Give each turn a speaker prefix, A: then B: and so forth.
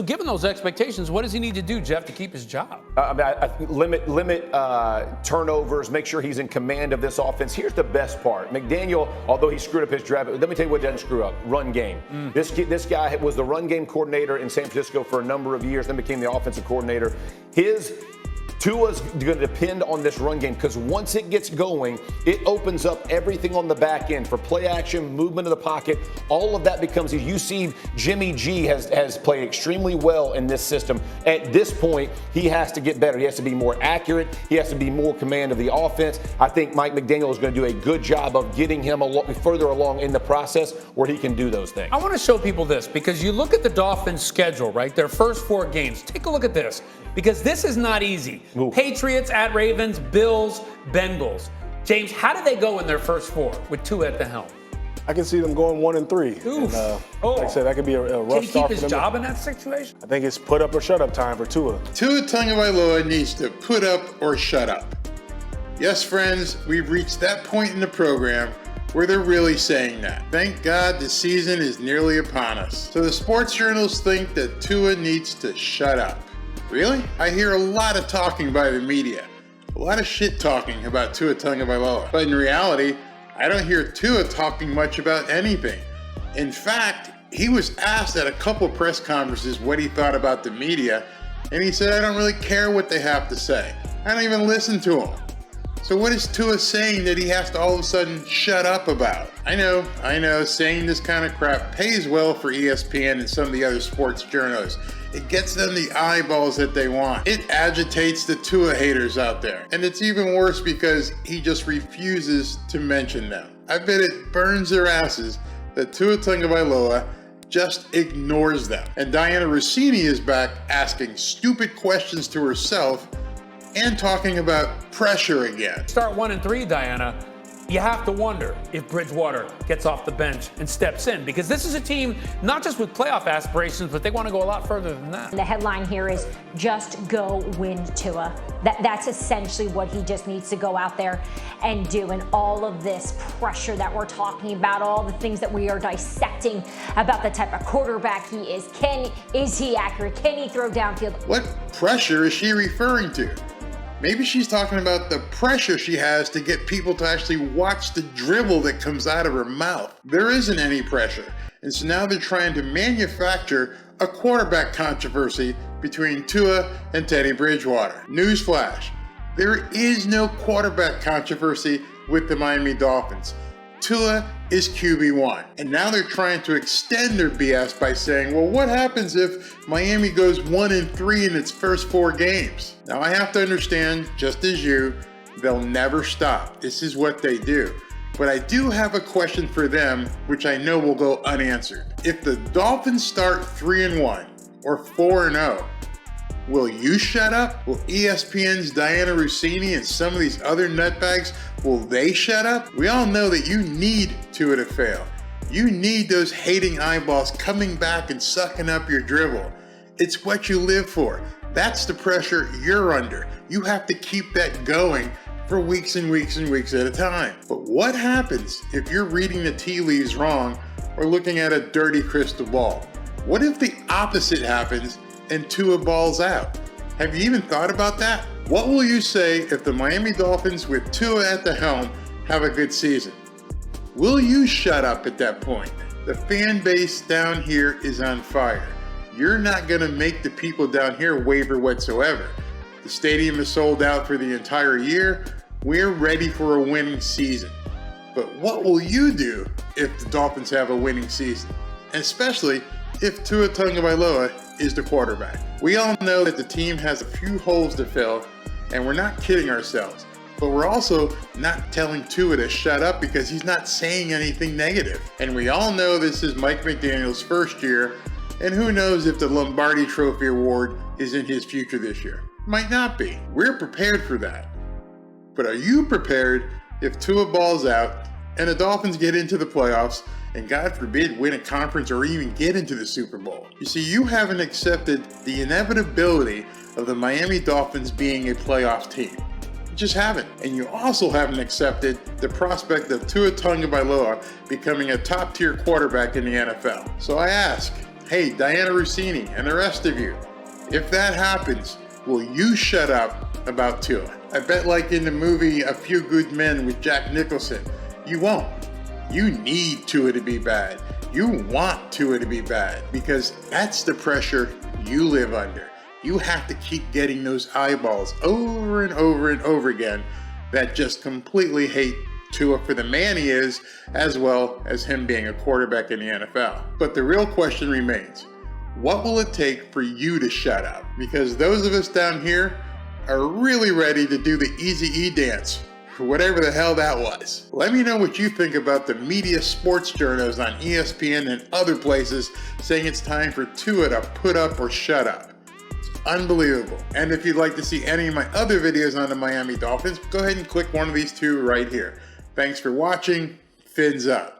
A: given those expectations, what does he need to do, Jeff, to keep his job?
B: I limit turnovers, make sure he's in command of this offense. Here's the best part. McDaniel, although he screwed up his draft, let me tell you what doesn't screw up. Run game. This guy was the run game coordinator in San Francisco for a number of years, then became the offensive coordinator. Tua's going to depend on this run game because once it gets going, it opens up everything on the back end for play action, movement of the pocket. All of that becomes easy. You see Jimmy G has played extremely well in this system. At this point, he has to get better. He has to be more accurate. He has to be more command of the offense. I think Mike McDaniel is going to do a good job of getting him further along in the process where he can do those things.
A: I want to show people this because you look at the Dolphins' schedule, right? Their first 4 games. Take a look at this because this is not easy.
B: Ooh.
A: Patriots at Ravens, Bills, Bengals. James, how did they go in their first 4 with Tua at the helm?
C: I can see them going 1-3. And, like I said, that could be a rough
A: Can he keep
C: start
A: his
C: for them.
A: job in that situation?
C: I think it's put up or shut up time for Tua.
D: Tua Tagovailoa needs to put up or shut up. Yes, friends, we've reached that point in the program where they're really saying that. Thank God the season is nearly upon us. So the sports journals think that Tua needs to shut up. Really? I hear a lot of talking by the media. A lot of shit talking about Tua Tagovailoa. But in reality, I don't hear Tua talking much about anything. In fact, he was asked at a couple press conferences what he thought about the media, and he said, I don't really care what they have to say. I don't even listen to them. So what is Tua saying that he has to all of a sudden shut up about? I know, saying this kind of crap pays well for ESPN and some of the other sports journals. It gets them the eyeballs that they want. It agitates the Tua haters out there. And it's even worse because he just refuses to mention them. I bet it burns their asses that Tua Tagovailoa just ignores them. And Diana Russini is back asking stupid questions to herself and talking about pressure again.
A: Start 1-3, Diana. You have to wonder if Bridgewater gets off the bench and steps in because this is a team not just with playoff aspirations, but they want to go a lot further than that.
E: The headline here is just go win Tua. That's essentially what he just needs to go out there and do. And all of this pressure that we're talking about, all the things that we are dissecting about the type of quarterback he is. Is he accurate? Can he throw downfield?
D: What pressure is she referring to? Maybe she's talking about the pressure she has to get people to actually watch the dribble that comes out of her mouth. There isn't any pressure. And so now they're trying to manufacture a quarterback controversy between Tua and Teddy Bridgewater. Newsflash, there is no quarterback controversy with the Miami Dolphins. Tua is QB1. And now they're trying to extend their BS by saying, well, what happens if Miami goes 1-3 in its first 4 games? Now I have to understand, just as you, they'll never stop. This is what they do. But I do have a question for them, which I know will go unanswered. If the Dolphins start 3-1 or 4-0, will you shut up? Will ESPN's Diana Russini and some of these other nutbags, will they shut up? We all know that you need Tua to fail. You need those hating eyeballs coming back and sucking up your dribble. It's what you live for. That's the pressure you're under. You have to keep that going for weeks and weeks and weeks at a time. But what happens if you're reading the tea leaves wrong or looking at a dirty crystal ball? What if the opposite happens and Tua balls out? Have you even thought about that? What will you say if the Miami Dolphins with Tua at the helm have a good season? Will you shut up at that point? The fan base down here is on fire. You're not going to make the people down here waver whatsoever. The stadium is sold out for the entire year. We're ready for a winning season. But what will you do if the Dolphins have a winning season? And especially if Tua Tagovailoa is the quarterback. We all know that the team has a few holes to fill, and we're not kidding ourselves. But we're also not telling Tua to shut up because he's not saying anything negative. And we all know this is Mike McDaniel's first year, and who knows if the Lombardi Trophy Award is in his future this year. Might not be. We're prepared for that. But are you prepared if Tua balls out and the Dolphins get into the playoffs and God forbid win a conference or even get into the Super Bowl? You see, you haven't accepted the inevitability of the Miami Dolphins being a playoff team. You just haven't. And you also haven't accepted the prospect of Tua Tagovailoa becoming a top-tier quarterback in the NFL. So I ask, Hey, Diana Russini and the rest of you, if that happens, will you shut up about Tua? I bet like in the movie A Few Good Men with Jack Nicholson, you won't. You need Tua to be bad. You want Tua to be bad because that's the pressure you live under. You have to keep getting those eyeballs over and over and over again that just completely hate Tua for the man he is, as well as him being a quarterback in the NFL. But the real question remains, what will it take for you to shut up? Because those of us down here are really ready to do the Eazy-E dance, for whatever the hell that was. Let me know what you think about the media sports journos on ESPN and other places saying it's time for Tua to put up or shut up. It's unbelievable. And if you'd like to see any of my other videos on the Miami Dolphins, go ahead and click one of these two right here. Thanks for watching. Fins up.